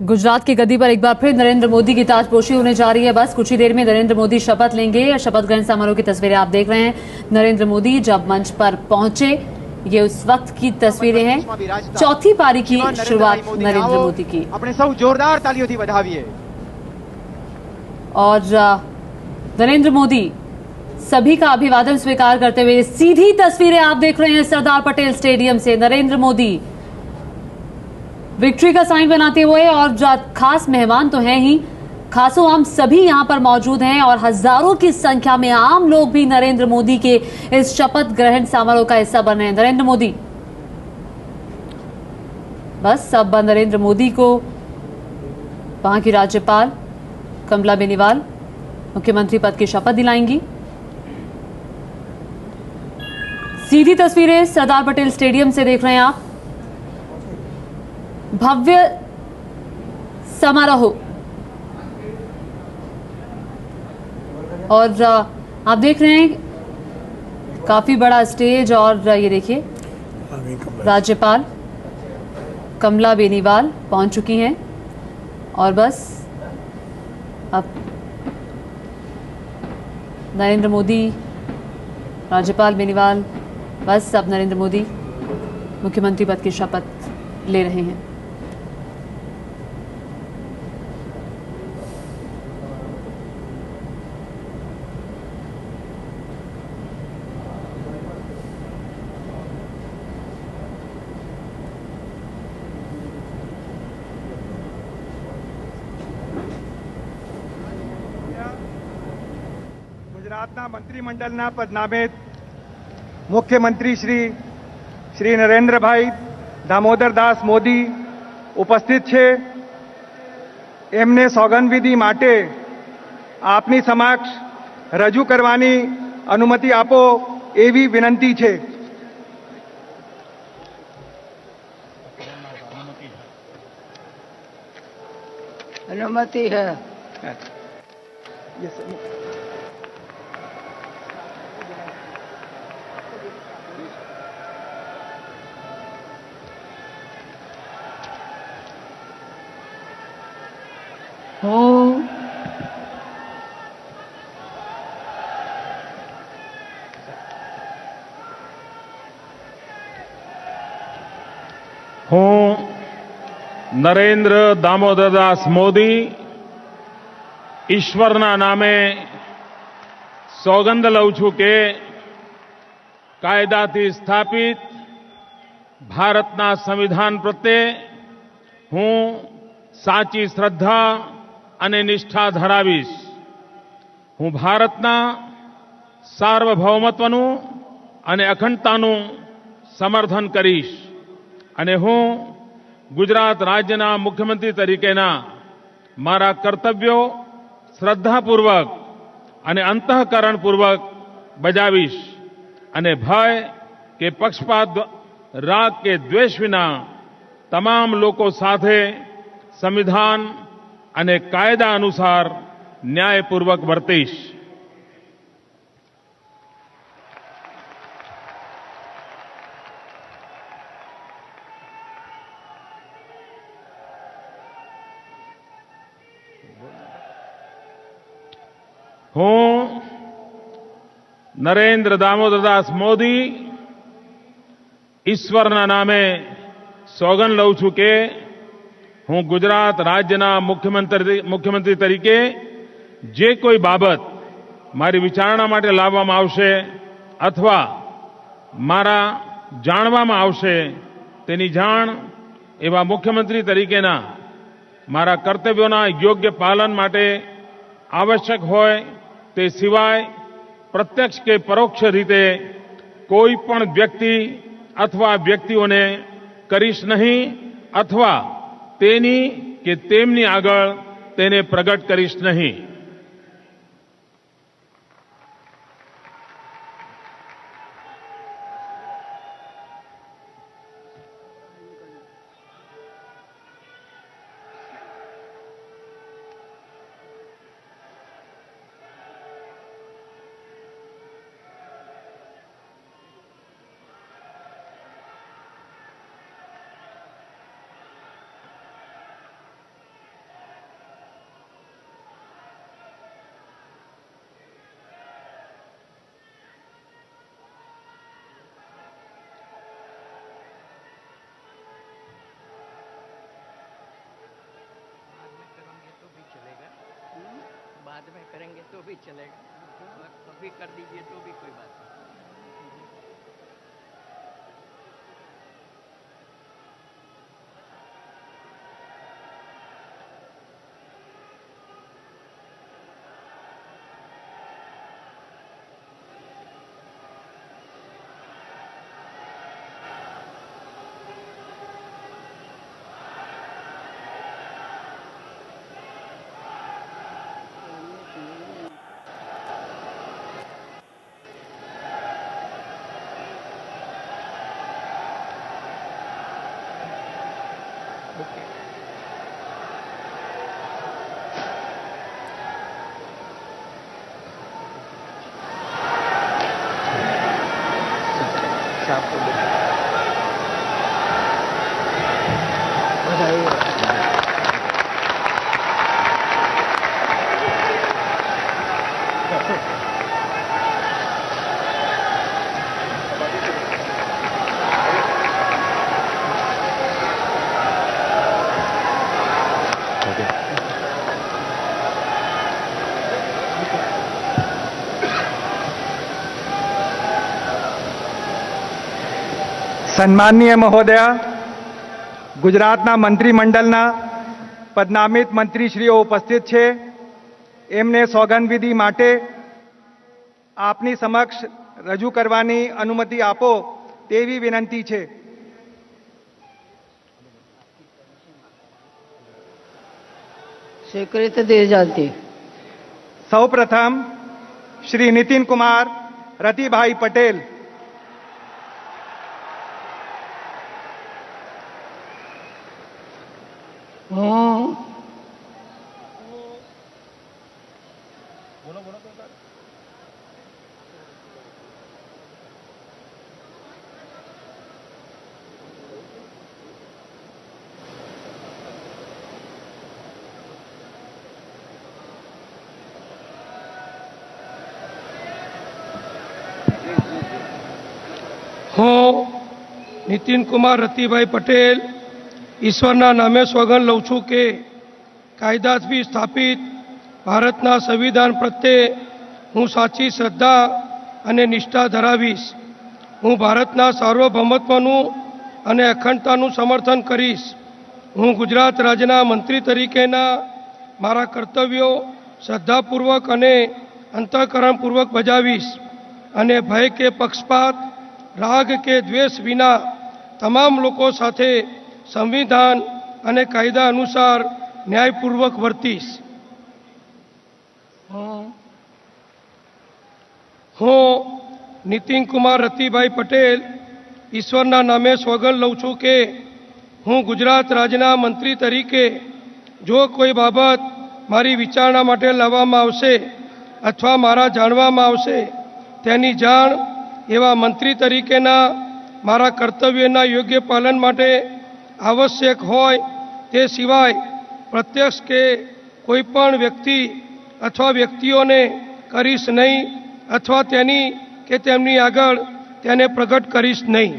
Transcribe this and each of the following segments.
गुजरात की गद्दी पर एक बार फिर नरेंद्र मोदी की ताजपोशी होने जा रही है। बस कुछ ही देर में नरेंद्र मोदी शपथ लेंगे। शपथ ग्रहण समारोह की तस्वीरें आप देख रहे हैं। नरेंद्र मोदी जब मंच पर पहुंचे, ये उस वक्त की तस्वीरें हैं। चौथी पारी की शुरुआत नरेंद्र मोदी की। अपने सब जोरदार तालियों थी बधावीए। और नरेंद्र मोदी सभी का अभिवादन स्वीकार करते हुए सीधी तस्वीरें आप देख रहे हैं सरदार पटेल स्टेडियम से। नरेंद्र मोदी विक्ट्री का साइन बनाते हुए, और खास मेहमान तो हैं ही, खासों आम सभी यहां पर मौजूद हैं और हजारों की संख्या में आम लोग भी नरेंद्र मोदी के इस शपथ ग्रहण समारोह का हिस्सा बन रहे हैं। नरेंद्र मोदी, बस अब नरेंद्र मोदी को वहां की राज्यपाल कमला बेनीवाल मुख्यमंत्री पद की शपथ दिलाएंगी। सीधी तस्वीरें सरदार पटेल स्टेडियम से देख रहे हैं आप। भव्य समारोह, और आप देख रहे हैं काफी बड़ा स्टेज, और ये देखिए राज्यपाल कमला बेनीवाल पहुंच चुकी हैं। और बस अब नरेंद्र मोदी, राज्यपाल बेनीवाल, बस अब नरेंद्र मोदी मुख्यमंत्री पद की शपथ ले रहे हैं। ગુજરાતના મંત્રીમંડળના પદનામિત મુખ્યમંત્રી શ્રી નરેન્દ્રભાઈ દામોદરદાસ મોદી ઉપસ્થિત છે। એમને સોગંદવિધિ માટે આપની સમક્ષ રજૂ કરવાની અનુમતિ આપો એવી વિનંતી છે। अनुमति है। हूँ નરેન્દ્ર દામોદરદાસ મોદી ઈશ્વરના નામે સોગંદ લઉં છું કે કાયદાથી સ્થાપિત ભારતના સંવિધાન પ્રત્યે હું સાચી શ્રદ્ધા અને નિષ્ઠા ધરાવીશ। હું ભારતના સાર્વભૌમત્વનું અને અખંડતાનું સમર્થન કરીશ અને હું ગુજરાત રાજ્યના મુખ્યમંત્રી તરીકેના મારા કર્તવ્યો શ્રદ્ધાપૂર્વક અને અંતઃકરણપૂર્વક બજાવીશ અને ભય કે પક્ષપાત, રાગ કે દ્વેષ વિના તમામ લોકો સાથે સંવિધાન અને કાયદા અનુસાર ન્યાયપૂર્વક વર્તીશ। હું નરેન્દ્ર દામોદરદાસ મોદી ઈશ્વરના નામે સોગંદ લઉં છું કે હું ગુજરાત રાજ્યના મુખ્યમંત્રી તરીકે જે કોઈ બાબત મારી વિચારણા માટે લાવવામાં આવશે અથવા મારા જાણવામાં આવશે તેની જાણ એવા મુખ્યમંત્રી તરીકેના મારા કર્તવ્યોના યોગ્ય પાલન માટે આવશ્યક હોય તે સિવાય પ્રત્યક્ષ કે પરોક્ષ રીતે કોઈ પણ વ્યક્તિ અથવા વ્યક્તિઓને કરીશ નહીં અથવા તેની કે તેમની આગળ તેને પ્રગટ કરીશ નહીં। करेंगे तो भी चलेगा, अभी कर दीजिए तो भी कोई बात नहीं। સન્માનનીય મહોદયા, ગુજરાતના મંત્રીમંડળના પદનામિત મંત્રીશ્રીઓ ઉપસ્થિત છે. એમને સોગંદવિધિ માટે આપની સમક્ષ રજૂ કરવાની અનુમતિ આપો તેવી વિનંતી છે. स्वीकृति दी जाती। સૌપ્રથમ શ્રી નીતિન કુમાર રતિભાઈ પટેલ. હું નીતિન કુમાર રતિભાઈ પટેલ ઈશ્વરના નામે સોગંદ લઉં છું કે કાયદાથી સ્થાપિત ભારતના સંવિધાન પ્રત્યે હું સાચી શ્રદ્ધા અને નિષ્ઠા ધરાવીશ. હું ભારતના સાર્વભૌમત્વનું અને અખંડતાનું સમર્થન કરીશ. હું ગુજરાત રાજ્યના મંત્રી તરીકેના મારા કર્તવ્યો શ્રદ્ધાપૂર્વક અને અંતઃકરણપૂર્વક બજાવીશ અને ભય કે પક્ષપાત, રાગ કે દ્વેષ વિના તમામ લોકો સાથે સંવિધાન અને કાયદા અનુસાર ન્યાયપૂર્વક વર્તીશ. હું નીતિન કુમાર રતિભાઈ પટેલ ઈશ્વરના નામે સોગંદ લઉં છું કે હું ગુજરાત રાજ્યના મંત્રી તરીકે જો કોઈ બાબત મારી વિચારણા માટે લાવવામાં આવશે અથવા મારા જાણવામાં આવશે તેની જાણ એવા મંત્રી તરીકેના મારા કર્તવ્યના યોગ્ય પાલન માટે આવશ્યક હોય તે સિવાય પ્રત્યક્ષ કે કોઈ પણ વ્યક્તિ અથવા વ્યક્તિઓને કરીશ નહીં અથવા તેની કે તેમની આગળ તેને પ્રગટ કરીશ નહીં.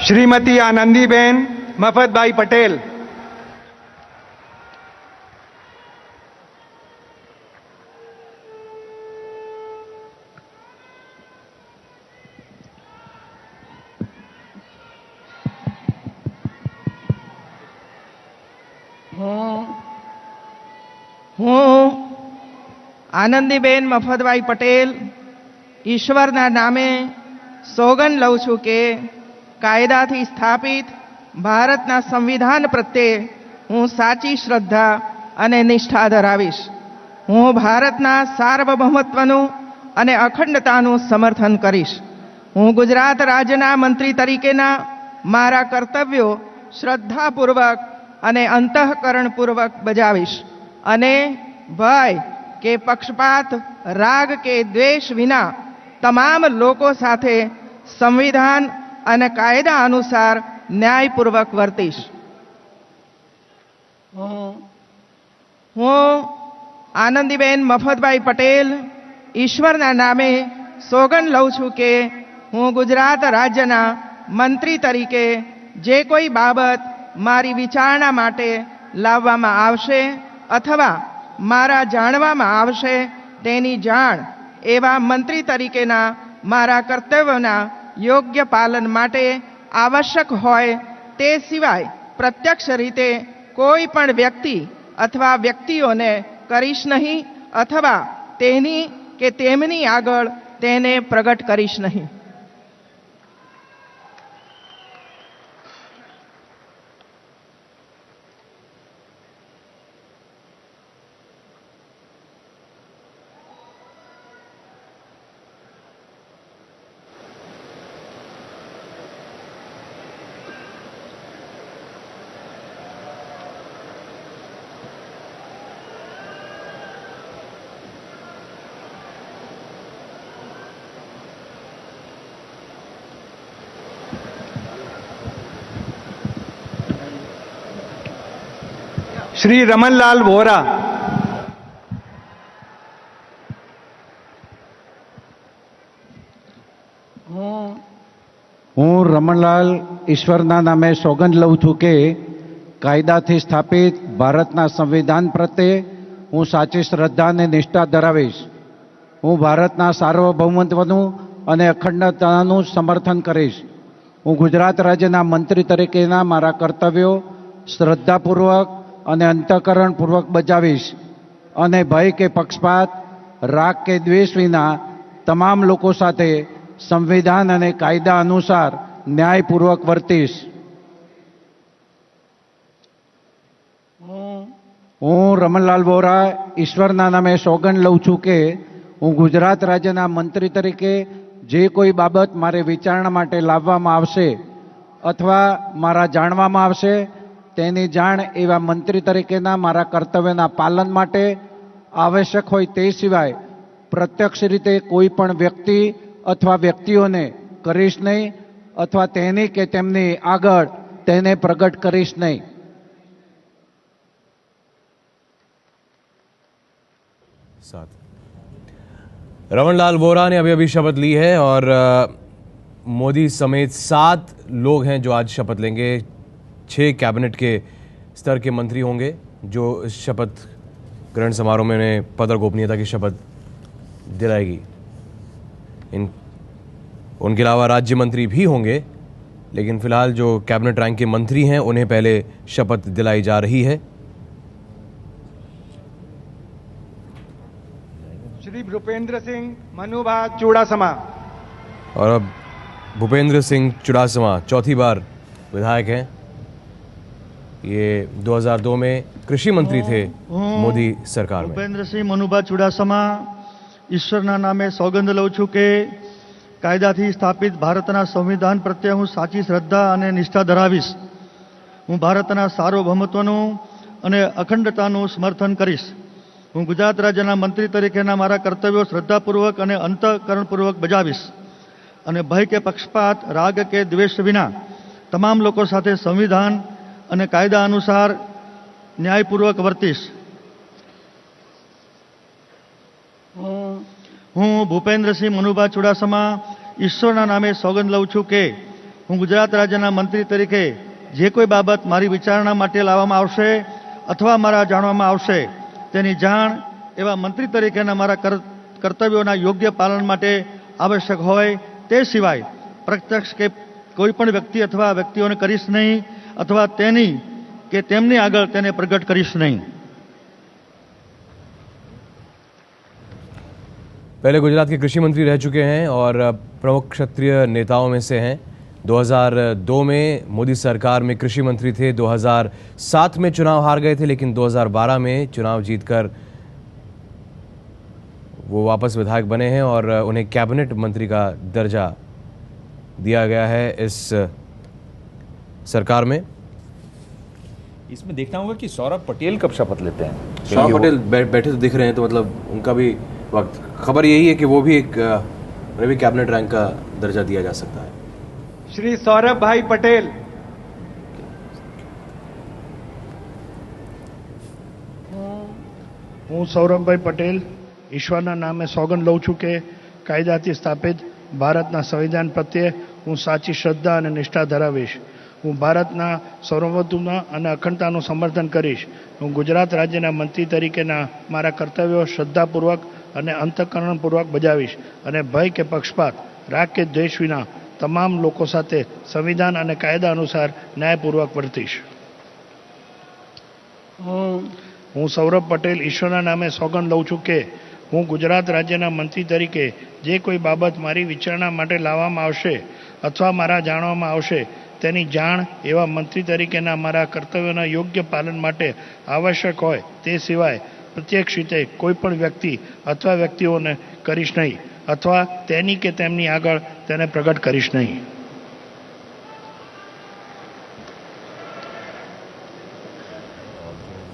શ્રીમતી આનંદીબેન મફતભાઈ પટેલ. હું આનંદીબેન મફતભાઈ પટેલ ઈશ્વરના નામે સોગંદ લઉં છું કે કાયદાથી સ્થાપિત ભારતના સંવિધાન પ્રત્યે હું સાચી શ્રદ્ધા અને નિષ્ઠા ધરાવીશ. હું ભારતના સાર્વભૌમત્વનું અને અખંડતાનું સમર્થન કરીશ. હું ગુજરાત રાજ્યના મંત્રી તરીકેના મારા કર્તવ્યો શ્રદ્ધાપૂર્વક અને અંતઃકરણપૂર્વક બજાવીશ અને ભય કે પક્ષપાત, રાગ કે દ્વેષ વિના તમામ લોકો સાથે સંવિધાન અને કાયદા અનુસાર ન્યાયપૂર્વક વર્તીશ. હું આનંદીબેન મફતભાઈ પટેલ ઈશ્વરના નામે સોગંદ લઉં છું કે હું ગુજરાત રાજ્યના મંત્રી તરીકે જે કોઈ બાબત મારી વિચારણા માટે લાવવામાં આવશે અથવા મારા જાણવામાં આવશે તેની જાણ એવા મંત્રી તરીકેના મારા કર્તવ્યોના યોગ્ય પાલન માટે આવશ્યક હોય તે સિવાય પ્રત્યક્ષ રીતે કોઈ પણ વ્યક્તિ અથવા વ્યક્તિઓને કરીશ નહીં અથવા તેની કે તેમની આગળ તેને પ્રગટ કરીશ નહીં. श्री रमनलाल वोरा, હું રમણલાલ ઈશ્વરના નામે સોગંદ લઉં છું કે કાયદાથી સ્થાપિત ભારતના સંવિધાન પ્રત્યે હું સાચી શ્રદ્ધા અને નિષ્ઠા ધરાવીશ. હું ભારતના સાર્વભૌમત્વનું અને અખંડતાનું સમર્થન કરીશ. હું ગુજરાત રાજ્યના મંત્રી તરીકેના મારા કર્તવ્યો શ્રદ્ધાપૂર્વક અને અંતઃકરણપૂર્વક બજાવીશ અને ભય કે પક્ષપાત, રાગ કે દ્વેષ વિના તમામ લોકો સાથે સંવિધાન અને કાયદા અનુસાર ન્યાયપૂર્વક વર્તીશ. હું રમણલાલ વોરા ઈશ્વરના નામે સોગંદ લઉં છું કે હું ગુજરાત રાજ્યના મંત્રી તરીકે જે કોઈ બાબત મારે વિચારણા માટે લાવવામાં આવશે અથવા મારા જાણવામાં આવશે તેની જાણ એવા મંત્રી તરીકેના મારા કર્તવ્યના પાલન માટે આવશ્યક હોય તે સિવાય પ્રત્યક્ષ રીતે કોઈ પણ વ્યક્તિ અથવા વ્યક્તિઓને કરીશ નહીં અથવા તેની કે તેમની આગળ તેને પ્રગટ કરીશ નહીં. साथ रमनलाल वोरा ने अभी अभी शपथ ली है और मोदी समेत 7 लोग हैं जो आज शपथ लेंगे. 6 कैबिनेट के स्तर के मंत्री होंगे जो इस शपथ ग्रहण समारोह में उन्हें पद और गोपनीयता की शपथ दिलाएगी. उनके अलावा राज्य मंत्री भी होंगे, लेकिन फिलहाल जो कैबिनेट रैंक के मंत्री हैं उन्हें पहले शपथ दिलाई जा रही है. श्री भूपेंद्र सिंह मनुभा चुड़ासमा. और अब भूपेंद्र सिंह चुड़ासमा चौथी बार विधायक हैं. ये 2002 में कृषि मंत्री थे मोदी सरकार में. भूपेंद्र सिंह मनुभा चुड़ासमा ईश्वरना नामे सौगंद लઉં છું કે કાયદાથી સ્થાપિત ભારતના સંવિધાન પ્રત્યે હું સાચી શ્રદ્ધા અને નિષ્ઠા ધરાવીશ. હું ભારતના સાર્વભૌમત્વનું અને અખંડતાનું સમર્થન કરીશ. હું ગુજરાત રાજ્યના મંત્રી તરીકેના મારા કર્તવ્યો શ્રદ્ધાપૂર્વક અને અંતઃકરણપૂર્વક બજાવીશ અને ભય કે પક્ષપાત, રાગ કે દ્વેષ વિના તમામ લોકો સાથે સંવિધાન અને કાયદા અનુસાર ન્યાયપૂર્વક વર્તીશ. હું ભૂપેન્દ્રસિંહ મનુભા ચુડાસમા ઈશ્વરના નામે સોગંદ લઉં છું કે હું ગુજરાત રાજ્યના મંત્રી તરીકે જે કોઈ બાબત મારી વિચારણા માટે લાવવામાં આવશે અથવા મારા જાણવામાં આવશે તેની જાણ એવા મંત્રી તરીકેના મારા કર્તવ્યોના યોગ્ય પાલન માટે આવશ્યક હોય તે સિવાય પ્રત્યક્ષ કે કોઈ પણ વ્યક્તિ અથવા વ્યક્તિઓને કરીશ નહીં અથવા તેની કે તેમની આગળ તેને પ્રગટ કરીશ નહીં. पहले गुजरात के कृषि मंत्री रह चुके हैं और प्रमुख क्षत्रिय नेताओं में से हैं 2002 में मोदी सरकार में कृषि मंत्री थे, 2007 में चुनाव हार गए थे, लेकिन 2012 में चुनाव जीतकर वो वापस विधायक बने हैं और उन्हें कैबिनेट मंत्री का दर्जा दिया गया है इस सरकार में। इसमें देखना होगा कि सौरभ पटेल कब शपथ लेते हैं। सौरभ पटेल बैठे तो दिख रहे हैं, तो मतलब उनका भी वक्त, खबर यही है कि वो भी उन्हें भी कैबिनेट रैंक का दर्जा दिया जा सकता है। श्री सौरभ भाई पटेल। હું સૌરભભાઈ પટેલ ઈશ્વરના નામે સોગંદ લઉં છું કે કાયદાથી સ્થાપિત ભારતના સંવિધાન પ્રત્યે હું સાચી શ્રદ્ધા અને નિષ્ઠા ધરાવીશ. હું ભારતના સાર્વભૌમત્વ અને અખંડતાનું સમર્થન કરીશ. હું ગુજરાત રાજ્યના મંત્રી તરીકેના મારા કર્તવ્યો શ્રદ્ધાપૂર્વક અને અંતઃકરણપૂર્વક બજાવીશ અને ભય કે પક્ષપાત, રાગ કે દ્વેષ વિના તમામ લોકો સાથે સંવિધાન અને કાયદા અનુસાર ન્યાયપૂર્વક વર્તીશ. હું સૌરભ પટેલ ઈશ્વરના નામે સોગંદ લઉં છું કે હું ગુજરાત રાજ્યના મંત્રી તરીકે જે કોઈ બાબત મારી વિચારણા માટે લાવવામાં આવશે અથવા મારા જાણવામાં આવશે તેની જાણ એવા મંત્રી તરીકેના મારા કર્તવ્યોના યોગ્ય પાલન માટે આવશ્યક હોય તે સિવાય પ્રત્યક્ષ રીતે કોઈપણ વ્યક્તિ અથવા વ્યક્તિઓને કરીશ નહીં અથવા તેની કે તેમની આગળ તેને પ્રગટ કરીશ નહીં.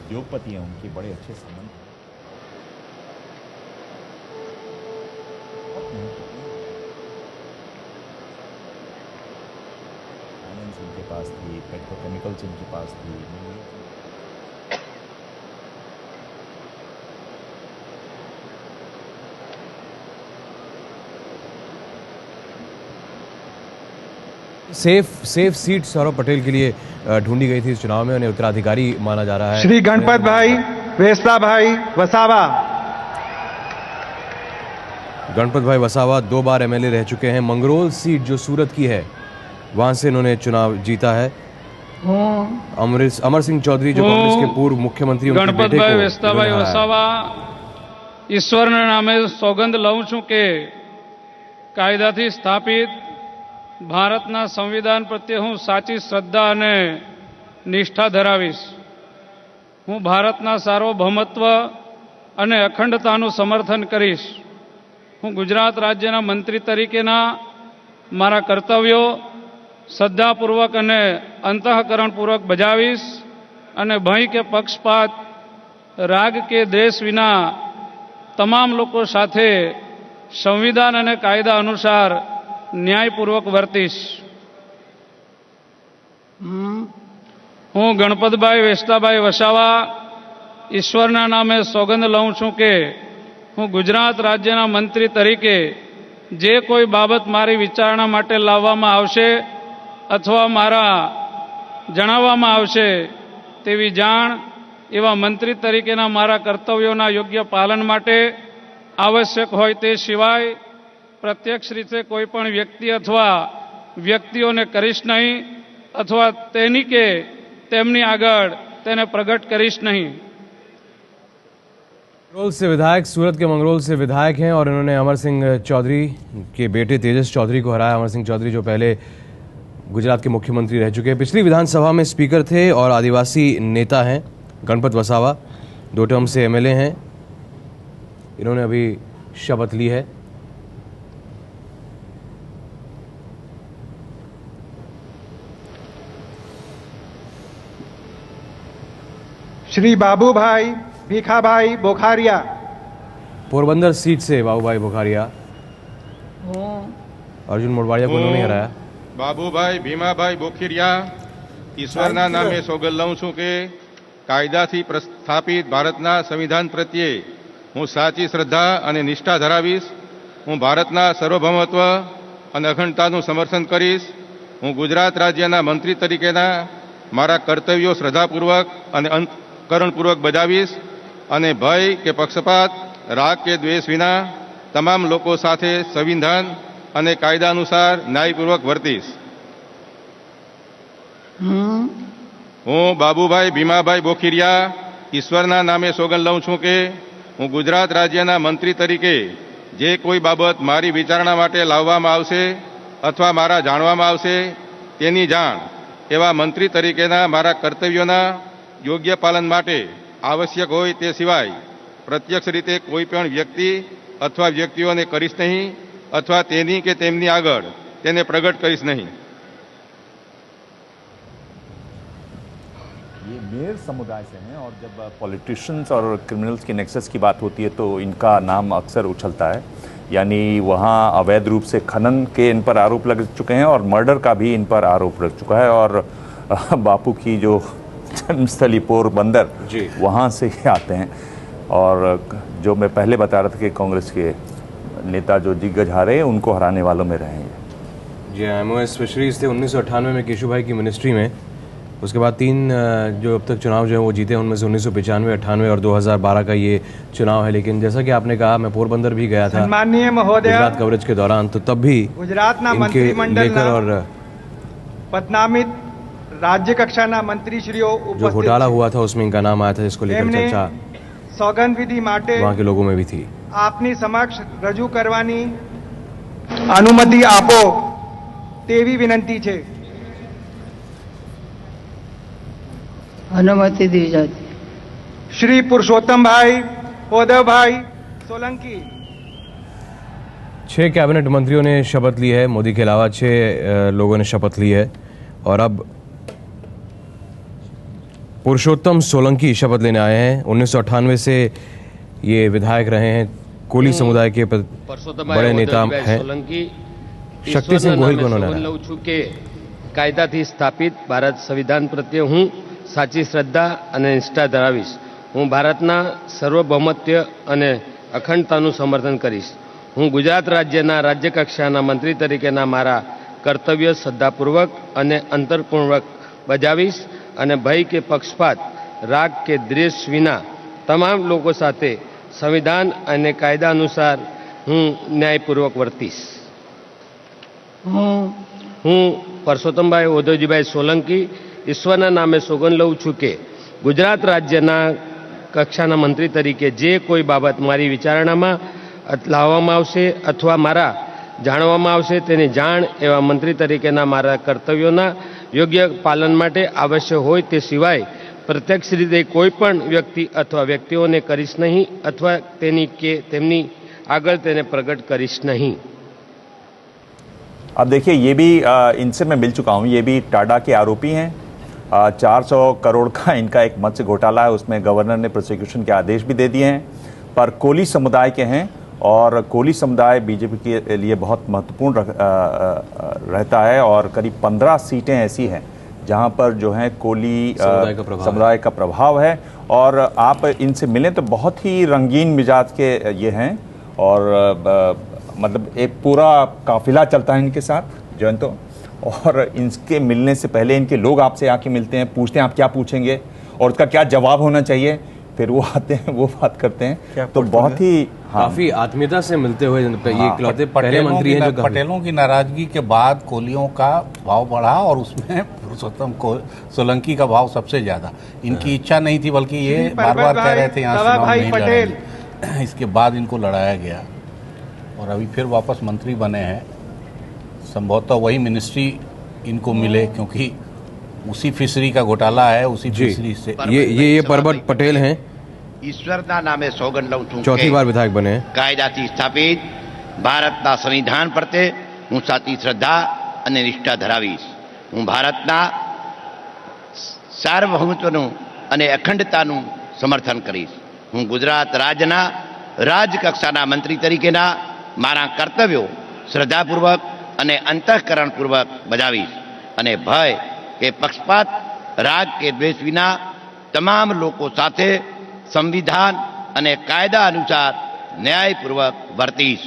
उद्योगपति हैं, उनके बड़े अच्छे संबंध फाइनेंस उनके पास थी, पेट्रोकेमिकल्स उनके पास थी. सेफ सीट सौरभ पटेल के लिए ढूंढी गई थी इस चुनाव में, उन्हें उत्तराधिकारी माना जा रहा है। श्री गणपत भाई वेस्ताभाई वसावा। गणपत भाई वसावा 2 बार एमएलए रह चुके हैं। मंगरोल सीट जो सूरत की है, वहां से इन्होंने चुनाव जीता है। अमर सिंह चौधरी जो कांग्रेस के पूर्व मुख्यमंत्री, गणपत भाई वेस्ताभाई वसावा ईश्वरना नामे सौगंद लઉં છું કે કાયદાથી સ્થાપિત ભારતના સંવિધાન પ્રત્યે હું સાચી શ્રદ્ધા અને નિષ્ઠા ધરાવીશ. હું ભારતના સાર્વભૌમત્વ અને અખંડતાનું સમર્થન કરીશ. હું ગુજરાત રાજ્યના મંત્રી તરીકેના મારા કર્તવ્યો શ્રદ્ધાપૂર્વક અને અંતઃકરણપૂર્વક બજાવીશ અને ભય કે પક્ષપાત, રાગ કે દ્વેષ વિના તમામ લોકો સાથે સંવિધાન અને કાયદા અનુસાર ન્યાયપૂર્વક વર્તીશ. હું ગણપતભાઈ વેસ્તાભાઈ વસાવા ઈશ્વરના નામે સોગંદ લઉં છું કે હું ગુજરાત રાજ્યના મંત્રી તરીકે જે કોઈ બાબત મારી વિચારણા માટે લાવવામાં આવશે અથવા મારા જણાવવામાં આવશે તેવી જાણ એવા મંત્રી તરીકેના મારા કર્તવ્યોના યોગ્ય પાલન માટે આવશ્યક હોય તે સિવાય प्रत्यक्ष रीते कोईपण व्यक्ति अथवा व्यक्तिओने करीश नहीं अथवा तेनी के तेमनी आगळ तेने प्रगट करीश नहीं. मंगरोल से विधायक, सूरत के मंगरोल से विधायक हैं और इन्होंने अमर सिंह चौधरी के बेटे तेजस चौधरी को हराया. अमर सिंह चौधरी जो पहले गुजरात के मुख्यमंत्री रह चुके हैं, पिछली विधानसभा में स्पीकर थे और आदिवासी नेता हैं. गणपत वसावा 2 टर्म से एमएलए हैं. इन्होंने अभी शपथ ली है. श्री बाबूभाई भीखाभाई बोखारिया। पोरबंदर सीट से बाबूभाई बोखारिया. अर्जुन मोडवाड़िया को उन्होंने हराया. बाबूभाई भीमाभाई बोखिरिया ईश्वरना नामे सोगंद लઉં છું કે કાયદાથી સ્થાપિત ભારતના સંવિધાન પ્રત્યે હું સાચી શ્રદ્ધા અને નિષ્ઠા ધરાવીશ. હું ભારતના સાર્વભૌમત્વ અને અખંડતાનું સમર્થન કરીશ. હું ગુજરાત રાજ્યના મંત્રી તરીકેના મારા કર્તવ્યો શ્રદ્ધાપૂર્વક અને અંતઃકરણપૂર્વક બજાવીશ અને ભય કે પક્ષપાત, રાગ કે દ્વેષ વિના તમામ લોકો સાથે સંવિધાન અને કાયદા અનુસાર ન્યાયપૂર્વક વર્તીશ. હું બાબુભાઈ ભીમાભાઈ બોખિરિયા ઈશ્વરના નામે સોગંદ લઉં છું કે હું ગુજરાત રાજ્યના મંત્રી તરીકે જે કોઈ બાબત મારી વિચારણા માટે લાવવામાં આવશે અથવા મારા જાણવામાં આવશે તેની જાણ એવા મંત્રી તરીકેના મારા કર્તવ્યોના યોગ્ય પાલન માટે આવશ્યક હોય તે સિવાય પ્રત્યક્ષ રીતે કોઈ પણ વ્યક્તિ અથવા વ્યક્તિઓને કરીશ નહીં અથવા તેની કે તેમની આગળ તેને પ્રગટ કરીશ નહીં. ये मेयर समुदाय से हैं और जब पॉलिटिशियंस और क्रिमिनल्स की नेक्सस की बात होती है तो इनका नाम अक्सर उछलता है. यानी वहाँ अवैध रूप से खनन के इन पर आरोप लग चुके हैं और मर्डर का भी इन पर आरोप लग चुका है. और बापू की जो जन्मस्थली पोरबंदर वहाँ से ही आते हैं. और जो मैं पहले बता रहा था कि कांग्रेस के नेता जो दिग्गज हारे उनको हराने वालों में रहे हैं. जी MOS फिशरीज थे 1998 में केशुभाई की मिनिस्ट्री में. उसके बाद 3 जो अब तक चुनाव जो है वो जीते, उनमें से 1995, 98 और 2012 का ये चुनाव है. लेकिन जैसा कि आपने कहा, मैं पोरबंदर भी गया था माननीय महोदय गुजरात कवरेज के दौरान, तो तब भी गुजरातना इनके मंत्रिमंडल लेकर और पदनामित राज्य कक्षाना मंत्रीश्रीओ जो घोटाला हुआ था उसमें इनका नाम आया था, जिसको लेकर चर्चा सौगंध विधि माटे वहाँ के लोगों में भी थी. आपनी समक्ष रजू करवानी अनुमति आपो तेवी विनंती छे. अनुमति दी जाती. श्री पुरुषोत्तम भाई उद्धव भाई सोलंकी. 6 कैबिनेट मंत्रियों ने शपथ ली है. मोदी के अलावा 6 लोगों ने शपथ ली है. और अब पुरुषोत्तम सोलंकी शपथ लेने आए हैं. 1998 से ये विधायक रहे हैं. कोली समुदाय के बड़े नेता हैं. शक्ति सिंह गोहिल को उन्होंने લઉં છું કે કાયદાથી સ્થાપિત ભારત સંવિધાન પ્રત્યે હું સાચી શ્રદ્ધા અને નિષ્ઠા ધરાવીશ. હું ભારતના સાર્વભૌમત્વ અને અખંડતાનું સમર્થન કરીશ. હું ગુજરાત રાજ્યના રાજ્યકક્ષાના મંત્રી તરીકેના મારા કર્તવ્ય શ્રદ્ધાપૂર્વક અને અંતરપૂર્વક બજાવીશ અને ભય કે પક્ષપાત, રાગ કે દ્વેષ વિના તમામ લોકો સાથે સંવિધાન અને કાયદા અનુસાર હું ન્યાયપૂર્વક વર્તીશ. હું પરસોત્તમભાઈ ઓધવજીભાઈ સોલંકી ઈશ્વરના નામે સોગંદ લઉં છું કે ગુજરાત રાજ્યના કક્ષાના મંત્રી તરીકે જે કોઈ બાબત મારી વિચારણામાં લાવવામાં આવશે અથવા મારા જાણવામાં આવશે તેની જાણ એવા મંત્રી તરીકેના મારા કર્તવ્યોના યોગ્ય પાલન માટે આવશ્યક હોય તે સિવાય પ્રત્યક્ષ રીતે કોઈ પણ વ્યક્તિ અથવા વ્યક્તિઓને કરીશ નહીં અથવા તેની કે તેમની આગળ તેને પ્રગટ કરીશ નહીં. अब देखिए, ये भी इनसे मैं मिल चुका हूँ. ये भी टाडा के आरोपी हैं. 400 करोड़ का इनका एक मत्स्य घोटाला है, उसमें गवर्नर ने प्रोसिक्यूशन के आदेश भी दे दिए हैं. पर कोली समुदाय के हैं और कोली समुदाय बीजेपी के लिए बहुत महत्वपूर्ण रहता है. और करीब 15 सीटें ऐसी हैं जहां पर जो है कोली समुदाय का प्रभाव है. और आप इनसे मिलें तो बहुत ही रंगीन मिजाज के ये हैं. और मतलब एक पूरा काफिला चलता है इनके साथ जयंतो. और इनके मिलने से पहले इनके लोग आपसे आके मिलते हैं, पूछते हैं आप क्या पूछेंगे और उसका क्या जवाब होना चाहिए. फिर वो आते हैं, वो बात करते हैं. तो बहुत ही काफी आत्मीयता से मिलते हुए ये इकलौते पहले मंत्री हैं जो पटेलों की नाराजगी के बाद कोलियों का भाव बढ़ा और उसमें पुरुषोत्तम सोलंकी का भाव सबसे ज्यादा. इनकी इच्छा नहीं थी, बल्कि ये बार बार कह रहे थे यहाँ चुनाव नहीं लड़ेंगे. इसके बाद इनको लड़ाया गया और अभी फिर वापस मंत्री बने हैं. संभवतः वही मिनिस्ट्री इनको मिले क्योंकि उसी फिशरी का घोटाला है. उसी फिशरी से ये परबत पटेल हैं. ઈશ્વરના નામે સોગંદ લઉં છું चौथी बार विधायक बने हैं. કાયદાથી સ્થાપિત ભારતના સંવિધાન પ્રત્યે હું સાચી શ્રદ્ધા અને નિષ્ઠા ધરાવીશ. હું ભારતના સાર્વભૌમત્વનું અને અખંડતાનું સમર્થન કરીશ. હું ગુજરાત રાજ્યના રાજકક્ષાના મંત્રી તરીકેના મારા કર્તવ્યો શ્રદ્ધાપૂર્વક અને અંતઃકરણપૂર્વક બજાવીશ અને ભય કે પક્ષપાત, રાગ કે દ્વેષ વિના તમામ લોકો સાથે સંવિધાન અને કાયદા અનુસાર ન્યાયપૂર્વક વર્તીશ.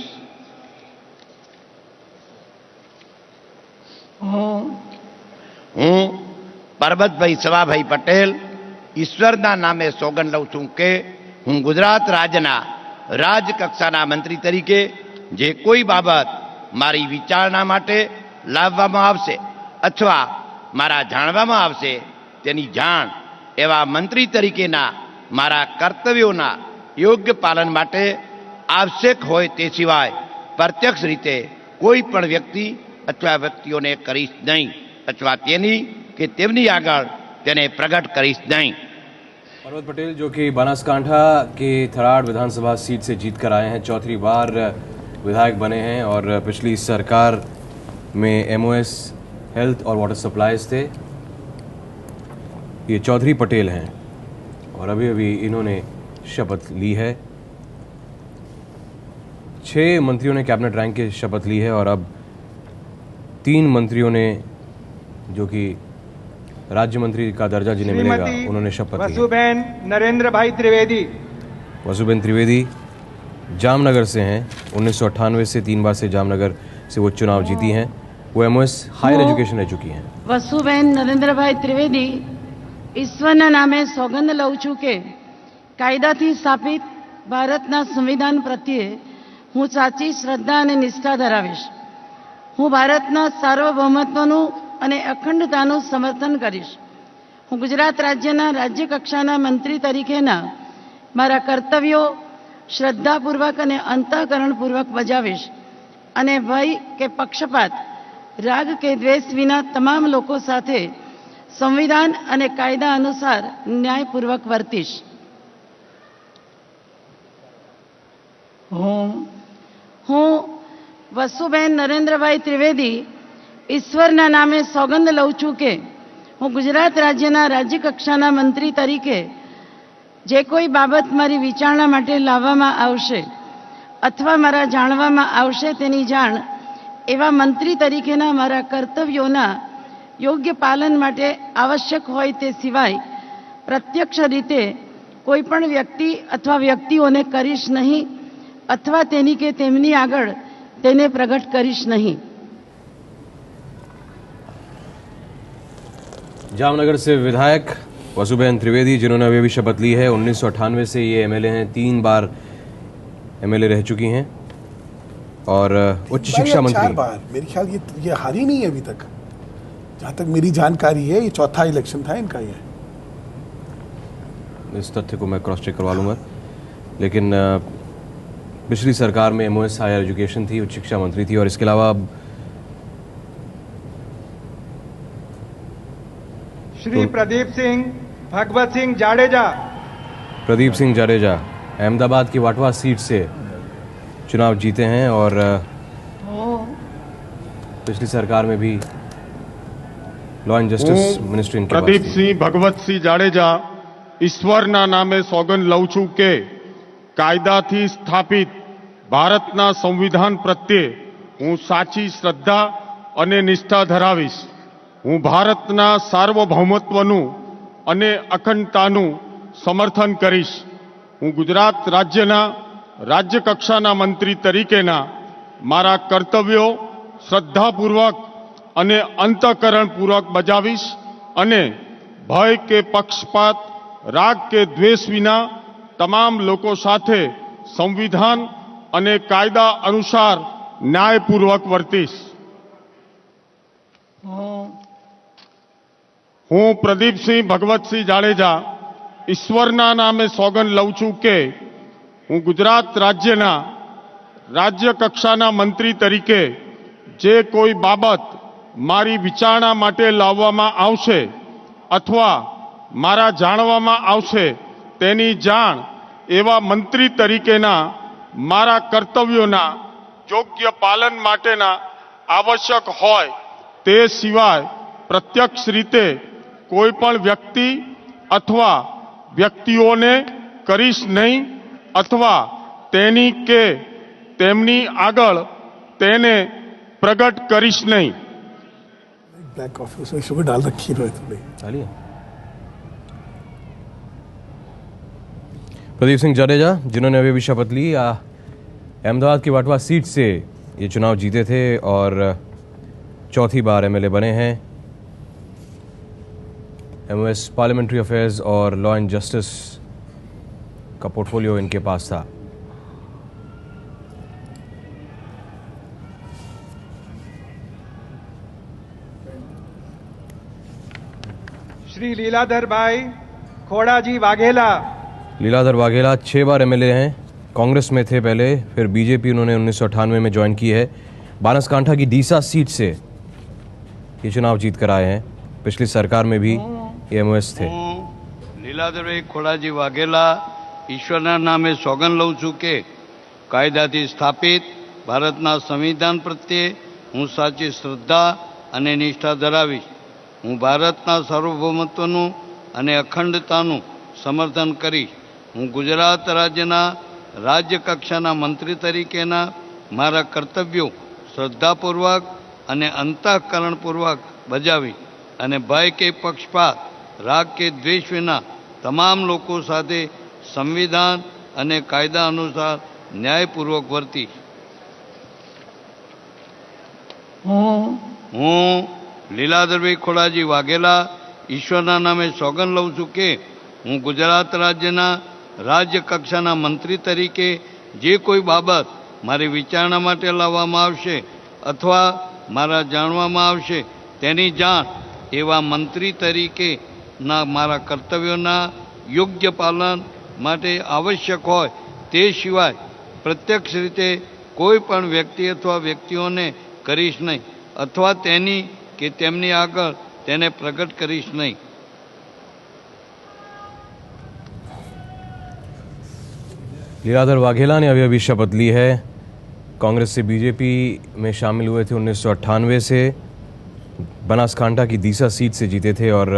હું પરબતભાઈ સવાભાઈ પટેલ ઈશ્વરના નામે સોગંદ લઉં છું કે હું ગુજરાત રાજ્યના રાજકક્ષાના મંત્રી તરીકે જે કોઈ બાબત મારી વિચારણા માટે લાવવામાં આવશે અથવા મારા જાણવામાં આવશે તેની જાણ એવા મંત્રી તરીકેના મારા કર્તવ્યોના યોગ્ય પાલન માટે આવશ્યક હોય તે સિવાય પ્રત્યક્ષ રીતે કોઈ પણ વ્યક્તિ अथवा व्यक्तिओने करीश नहीं अथवा तेनी के तेमनी आगळ तेने प्रगट करीश नहीं। पर्वत पटेल जो कि बनासकांठा के थराड़ विधानसभा सीट से जीत कर आए हैं, चौथी बार विधायक बने हैं और पिछली सरकार में एमओएस हेल्थ और वाटर सप्लाईज थे। ये चौधरी पटेल हैं और अभी अभी इन्होंने शपथ ली है। 6 मंत्रियों ने कैबिनेट रैंक की शपथ ली है और अब 3 मंत्रियों ने जो कि राज्य मंत्री का दर्जा जिन्हें मिलेगा उन्होंने शपथ ली। वसुबेन नरेंद्र भाई त्रिवेदी। वसुबेन त्रिवेदी जामनगर से हैं। 1998 से 3 बार से जामनगर से वो चुनाव जीती हैं। वो एमओएस हायर एजुकेशन रह चुकी हैं। वसुबेन नरेंद्र भाई त्रिवेदी ईश्वरना नामे सौगंध लઉં છું કે કાયદાથી સ્થાપિત ભારતના સંવિધાન પ્રત્યે હું સાચી શ્રદ્ધા અને નિષ્ઠા ધરાવીશ। હું ભારતના સાર્વભૌમત્વનું અને અખંડતાનું સમર્થન કરીશ। હું ગુજરાત રાજ્યના રાજ્ય કક્ષાના મંત્રી તરીકેના મારા કર્તવ્યો શ્રદ્ધાપૂર્વક અને અંતઃકરણપૂર્વક બજાવીશ અને ભય કે પક્ષપાત રાગ કે દ્વેષ વિના તમામ લોકો સાથે संविधान અને કાયદા અનુસાર ન્યાયપૂર્વક વર્તીશ। હું વસુબેન નરેન્દ્રભાઈ ત્રિવેદી ઈશ્વરના નામે સોગંદ લઉં છું કે હું ગુજરાત રાજ્યના રાજ્ય કક્ષાના મંત્રી તરીકે જે કોઈ બાબત મારી વિચારણા માટે લાવવામાં આવશે અથવા મારા જાણવામાં આવશે તેની જાણ એવા મંત્રી તરીકેના મારા કર્તવ્યોના યોગ્ય પાલન માટે આવશ્યક હોય તે સિવાય પ્રત્યક્ષ રીતે કોઈ પણ વ્યક્તિ અથવા વ્યક્તિઓને કરીશ નહીં અથવા તેની કે તેમની આગળ તેને પ્રગટ કરીશ નહીં। जामनगर से विधायक वसुबेन त्रिवेदी जिन्होंने अभी अभी शपथ ली है। 1998 से ये एमएलए हैं, 3 बार एमएलए रह चुकी हैं और उच्च शिक्षा मंत्री 4 बार। मेरे ख्याल ये हारी नहीं है अभी तक, जहाँ तक मेरी जानकारी है। ये चौथा इलेक्शन था इनका। ये इस तथ्य को मैं क्रॉस चेक करवा लूँगा, लेकिन पिछली सरकार में एमओएस हायर एजुकेशन थी, उच्च शिक्षा मंत्री थी और इसके अलावा श्री प्रदीप सिंह भगवत सिंह जाडेजा। प्रदीप सिंह जाडेजा अहमदाबाद की वाटवा सीट से चुनाव जीते हैं और पिछली सरकार में भी लॉ एंड जस्टिस मिनिस्ट्री इनके प्रदीप सिंह भगवत सिंह जाडेजा ईश्वरना नामे सौगंद लઉં છું કે કાયદાથી સ્થાપિત ભારતના સંવિધાન પ્રત્યે હું સાચી શ્રદ્ધા અને નિષ્ઠા ધરાવીશ। હું ભારતના સાર્વભૌમત્વનું અને અખંડતાનું સમર્થન કરીશ। હું ગુજરાત રાજ્યના રાજ્ય કક્ષાના મંત્રી તરીકેના મારા કર્તવ્યો શ્રદ્ધાપૂર્વક અને અંતઃકરણપૂર્વક બજાવીશ અને ભય કે પક્ષપાત રાગ કે દ્વેષ વિના તમામ લોકો સાથે સંવિધાન અને કાયદા અનુસાર ન્યાયપૂર્વક વર્તીશ। હું પ્રદીપસિંહ ભગવતસિંહ જાડેજા ઈશ્વરના નામે સોગંદ લઉં છું કે હું ગુજરાત રાજ્યના રાજ્ય કક્ષાના મંત્રી તરીકે જે કોઈ બાબત મારી વિચારણા માટે લાવવામાં આવશે અથવા મારા જાણવામાં આવશે તેની જાણ એવા મંત્રી તરીકેના મારા કર્તવ્યોના યોગ્ય પાલન માટેના આવશ્યક હોય તે સિવાય પ્રત્યક્ષ રીતે કોઈ પણ વ્યક્તિ અથવા વ્યક્તિઓને કરીશ નહીં અથવા તેની કે તેમની આગળ તેને प्रगट करीश नहीं। ब्लैक कॉफी उसमें शुगर डाल रखी है थोड़ी। प्रदीप सिंह जाडेजा जिन्होंने अभी शपथ ली, अहमदाबाद की वाटवा सीट से ये चुनाव जीते थे और चौथी बार एमएलए बने हैं। एमओएस पार्लियामेंट्री अफेयर्स और लॉ एंड जस्टिस का पोर्टफोलियो इनके पास था। श्री लीलाधर भाई खोड़ाजी वाघेला। लीलाधर वाघेला 6 बार एमएलए हैं, कांग्रेस में थे पहले, फिर बीजेपी उन्होंने 1998 में ज्वाइन की है। बनासकांठा की डीसा सीट से ये चुनाव जीत कर आए हैं। पिछली सरकार में भी ये एमओएस थे। લીલાધરભાઈ ખોડાજી વાઘેલા ઈશ્વરના નામે સોગંદ લઉં છું કે કાયદાથી સ્થાપિત ભારતના સંવિધાન પ્રત્યે હું સાચી શ્રદ્ધા અને નિષ્ઠા ધરાવીશ। હું ભારતના સાર્વભૌમત્વનું અને અખંડતાનું સમર્થન કરીશ। હું ગુજરાત રાજ્યના રાજ્ય કક્ષાના મંત્રી તરીકેના મારા કર્તવ્યો શ્રદ્ધાપૂર્વક અને અંતઃકરણપૂર્વક બજાવીશ અને ભય કે પક્ષપાત રાગ કે દ્વેષ વિના તમામ લોકો સાથે સંવિધાન અને કાયદા અનુસાર ન્યાયપૂર્વક વર્તીશ। હું લીલાધરભાઈ ખોડાજી વાઘેલા ઈશ્વરના નામે સોગંદ લઉં છું કે હું ગુજરાત રાજ્યના રાજ્ય કક્ષાના મંત્રી તરીકે જે કોઈ બાબત મારી વિચારણા માટે લાવવામાં આવશે અથવા મારા જાણવામાં આવશે તેની જાણ એવા મંત્રી તરીકેના મારા કર્તવ્યોના યોગ્ય પાલન માટે આવશ્યક હોય તે સિવાય પ્રત્યક્ષ રીતે કોઈ પણ વ્યક્તિ અથવા વ્યક્તિઓને કરીશ નહીં અથવા તેની કે તેમની આગળ તેને પ્રગટ કરીશ નહીં। लीलाधर वाघेला ने अभी शपथ ली है। कांग्रेस से बीजेपी में शामिल हुए थे 1998 से। बनासकांठा की डीसा सीट से जीते थे और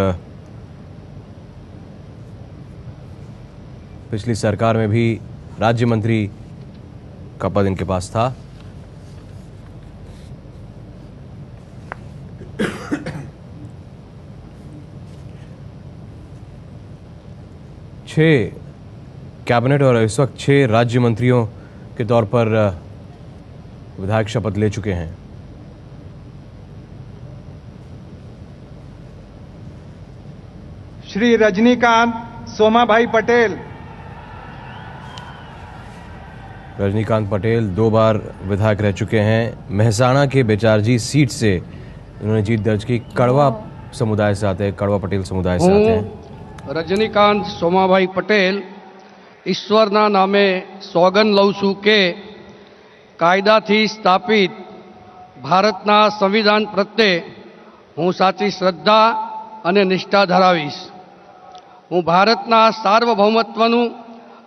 पिछली सरकार में भी राज्य मंत्री का पद इनके पास था। छह कैबिनेट और इस वक्त 6 राज्य मंत्रियों के तौर पर विधायक शपथ ले चुके हैं। श्री रजनीकांत सोमाभाई पटेल। रजनीकांत पटेल 2 बार विधायक रह चुके हैं। मेहसाणा के बेचारजी सीट से इन्होंने जीत दर्ज की। कड़वा समुदाय से आते हैं, कड़वा पटेल समुदाय से आते हैं। रजनीकांत सोमाभाई पटेल ईश्वरना नामे सोगंद लઉં છું કે કાયદાથી સ્થાપિત ભારતના સંવિધાન પ્રત્યે હું સાચી શ્રદ્ધા અને નિષ્ઠા ધરાવીશ। હું ભારતના સાર્વભૌમત્વનું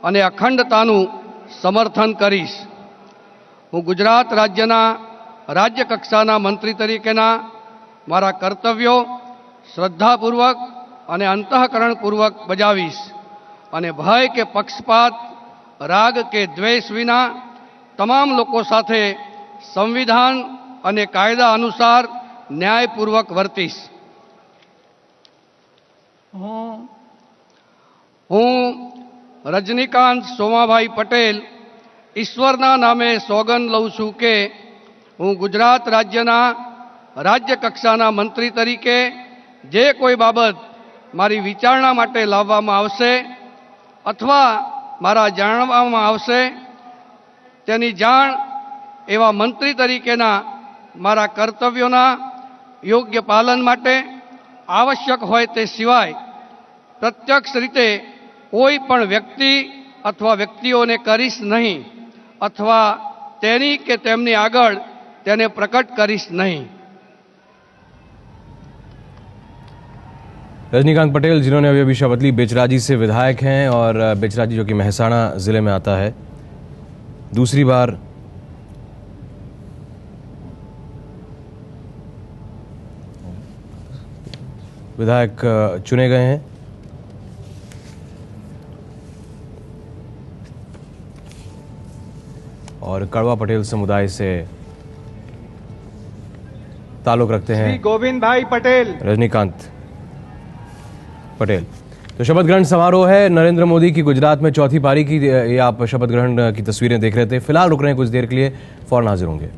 અને અખંડતાનું સમર્થન કરીશ। હું ગુજરાત રાજ્યના રાજ્ય કક્ષાના મંત્રી તરીકેના મારા કર્તવ્યો શ્રદ્ધાપૂર્વક અને અંતઃકરણપૂર્વક બજાવીશ અને ભય કે પક્ષપાત રાગ કે દ્વેષ વિના તમામ લોકો સાથે સંવિધાન અને કાયદા અનુસાર ન્યાયપૂર્વક વર્તીશ। હું રજનીકાંત સોમાભાઈ પટેલ ઈશ્વરના નામે સોગંદ લઉં છું કે હું ગુજરાત રાજ્યના રાજ્ય કક્ષાના મંત્રી તરીકે જે કોઈ બાબત મારી વિચારણા માટે લાવવામાં આવશે अथवा मारा जाणवामां आवशे तेनी जाण एवा मंत्री तरीकेना मारा कर्तव्योना योग्य पालन माटे आवश्यक होय ते सिवाय प्रत्यक्ष रीते कोई पण व्यक्ति अथवा व्यक्तिओने करीश नहीं अथवा तेनी के तेमनी आगळ तेने प्रकट करीश नहीं। रजनीकांत पटेल जिन्होंने अभी शपथ ली बेचराजी से विधायक हैं और बेचराजी जो कि मेहसाणा जिले में आता है, दूसरी बार विधायक चुने गए हैं। और कड़वा पटेल समुदाय से ताल्लुक रखते हैं गोविंद भाई पटेल रजनीकांत पटेल। तो शपथ ग्रहण समारोह है नरेंद्र मोदी की गुजरात में चौथी पारी की। ये आप शपथ ग्रहण की तस्वीरें देख रहे थे। फिलहाल रुक रहे हैं कुछ देर के लिए, फौरन हाजिर होंगे।